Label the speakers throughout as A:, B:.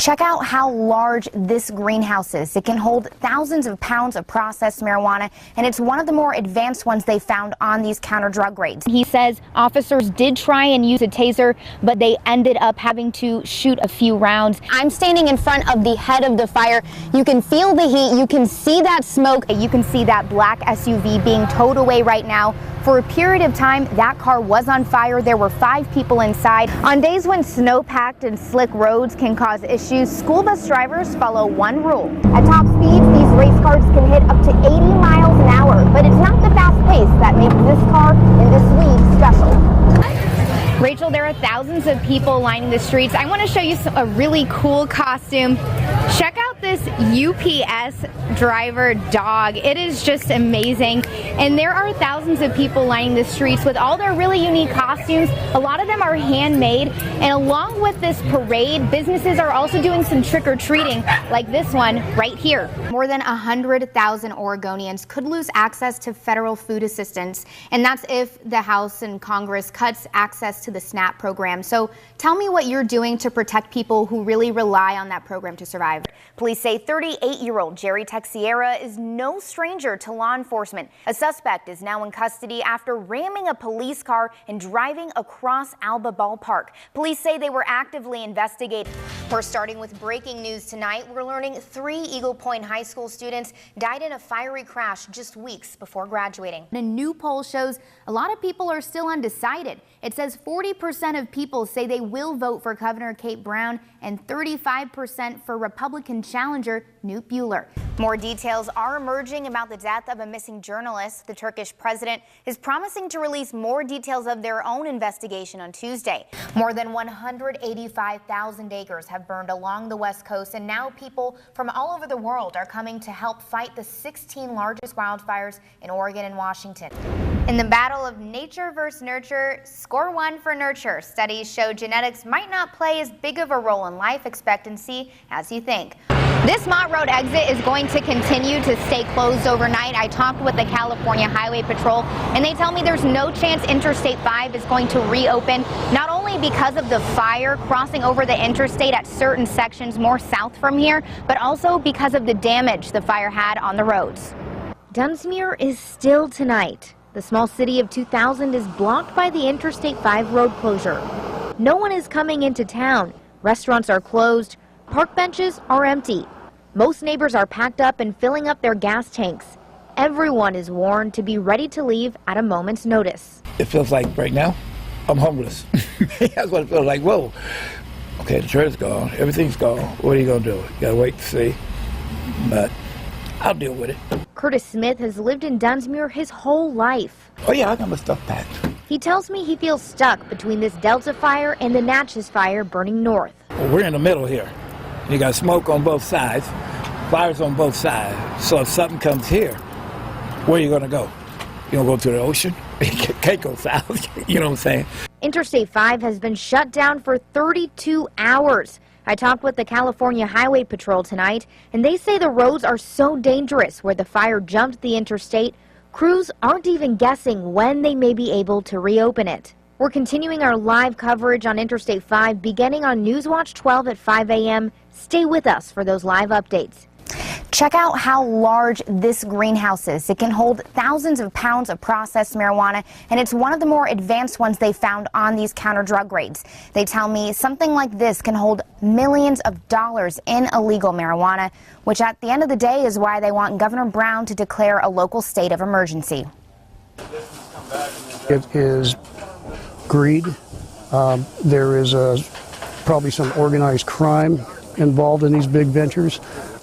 A: Check out how large this greenhouse is. It can hold thousands of pounds of processed marijuana, and it's one of the more advanced ones they found on these counter-drug raids. He says officers did try and use a taser, but they ended up having to shoot a few rounds. I'm standing in front of the head of the fire. You can feel the heat. You can see that smoke. You can see that black SUV being towed away right now. For a period of time, that car was on fire. There were 5 people inside. On days when snow-packed and slick roads can cause issues, school bus drivers follow one rule. At top speeds, these race cars can hit up to 80 miles an hour, but it's not the fast pace that makes this car and this lead special. Rachel, there are thousands of people lining the streets. I want to show you a really cool costume. Check out this UPS driver dog. It is just amazing. And there are thousands of people lining the streets with all their really unique costumes. A lot of them are handmade. And along with this parade, businesses are also doing some trick-or-treating, like this one right here. More than 100,000 Oregonians could lose access to federal food assistance. And that's if the House and Congress cuts access to the SNAP program. So tell me what you're doing to protect people who really rely on that program to survive. Police say 38-year-old Jerry Texiera is no stranger to law enforcement. A suspect is now in custody after ramming a police car and driving across Alba Ballpark. Police say they were actively investigating. We're starting with breaking news tonight. We're learning 3 Eagle Point High School students died in a fiery crash just weeks before graduating. A new poll shows a lot of people are still undecided. It says 40% of people say they will vote for Governor Kate Brown and 35% for Republican challenger Knut Buehler. More details are emerging about the death of a missing journalist. The Turkish president is promising to release more details of their own investigation on Tuesday. More than 185,000 acres have burned along the West Coast, and now people from all over the world are coming to help fight the 16 largest wildfires in Oregon and Washington. In the battle of nature versus nurture, score one for nurture. Studies show genetics might not play as big of a role in life expectancy as you think. This Mott Road exit is going to continue to stay closed overnight. I talked with the California Highway Patrol, and they tell me there's no chance Interstate 5 is going to reopen, not only because of the fire crossing over the interstate at certain sections more south from here, but also because of the damage the fire had on the roads. Dunsmuir is still tonight. The small city of 2000 is blocked by the Interstate 5 road closure. No one is coming into town. Restaurants are closed. Park benches are empty. Most neighbors are packed up and filling up their gas tanks. Everyone is warned to be ready to leave at a moment's notice.
B: It feels like right now, I'm homeless. That's what it feels like. Whoa. Okay, the church is gone. Everything's gone. What are you going to do? You got to wait to see. But I'll deal with it.
A: Curtis Smith has lived in Dunsmuir his whole life.
B: Oh yeah, I got my stuff packed.
A: He tells me he feels stuck between this Delta fire and the Natchez fire burning north.
B: Well, we're in the middle here. You got smoke on both sides, fires on both sides. So if something comes here, where are you going to go? You going to go to the ocean? You can't go south, you know what I'm saying?
A: Interstate 5 has been shut down for 32 hours. I talked with the California Highway Patrol tonight, and they say the roads are so dangerous where the fire jumped the interstate, crews aren't even guessing when they may be able to reopen it. We're continuing our live coverage on Interstate 5 beginning on Newswatch 12 at 5 a.m. Stay with us for those live updates. Check out how large this greenhouse is. It can hold thousands of pounds of processed marijuana, and it's one of the more advanced ones they found on these counter-drug raids. They tell me something like this can hold millions of dollars in illegal marijuana, which at the end of the day is why they want Governor Brown to declare a local state of emergency.
C: It is greed. There is probably some organized crime involved in these big ventures.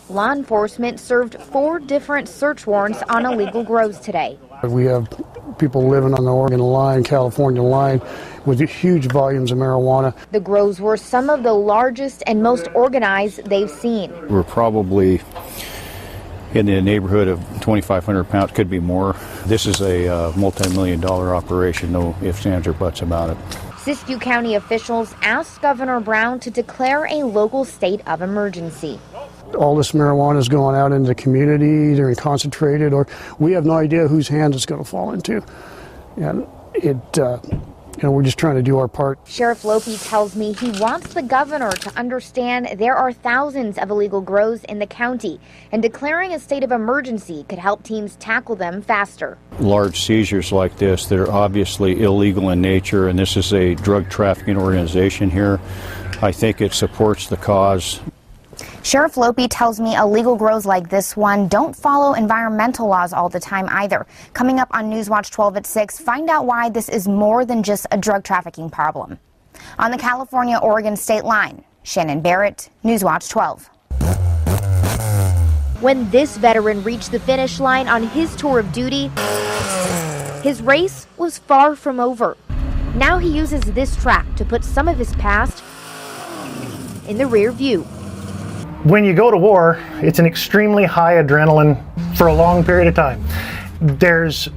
A: Law enforcement served 4 different search warrants on illegal grows today.
C: We have people living on the Oregon line, California line, with huge volumes of marijuana.
A: The grows were some of the largest and most organized they've seen.
D: We're probably in the neighborhood of 2,500 pounds, could be more. This is a multi-million-dollar operation, no ifs, ands, or buts about it.
A: Siskiyou County officials asked Governor Brown to declare a local state of emergency.
C: All this marijuana is going out into the community, either concentrated, or we have no idea whose hands it's going to fall into. And we're just trying to do our part.
A: Sheriff Lopi tells me he wants the governor to understand there are thousands of illegal grows in the county, and declaring a state of emergency could help teams tackle them faster.
D: Large seizures like this, they're obviously illegal in nature, and this is a drug trafficking organization here. I think it supports the cause.
A: Sheriff Lopi tells me illegal grows like this one don't follow environmental laws all the time either. Coming up on Newswatch 12 at 6, find out why this is more than just a drug trafficking problem. On the California-Oregon state line, Sionan Barrett, Newswatch 12. When this veteran reached the finish line on his tour of duty, his race was far from over. Now he uses this track to put some of his past in the rear view.
E: When you go to war, it's an extremely high adrenaline for a long period of time. There's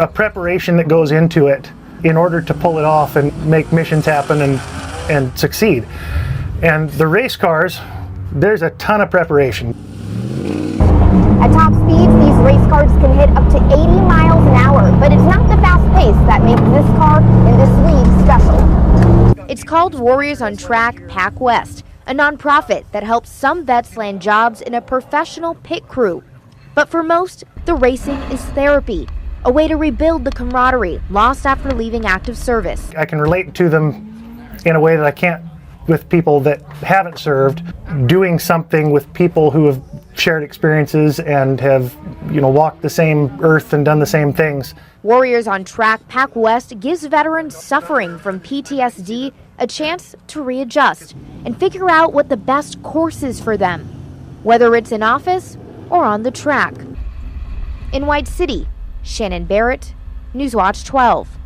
E: a preparation that goes into it in order to pull it off and make missions happen and succeed. And the race cars, there's a ton of preparation.
A: At top speeds, these race cars can hit up to 80 miles an hour, but it's not the fast pace that makes this car and this league special. It's called Warriors on Track Pac West, a nonprofit that helps some vets land jobs in a professional pit crew. But for most, the racing is therapy, a way to rebuild the camaraderie lost after leaving active service.
E: I can relate to them in a way that I can't with people that haven't served. Doing something with people who have shared experiences and have, walked the same earth and done the same things.
A: Warriors on Track Pac West gives veterans suffering from PTSD a chance to readjust and figure out what the best course is for them, whether it's in office or on the track. In White City, Sionan Barrett, Newswatch 12.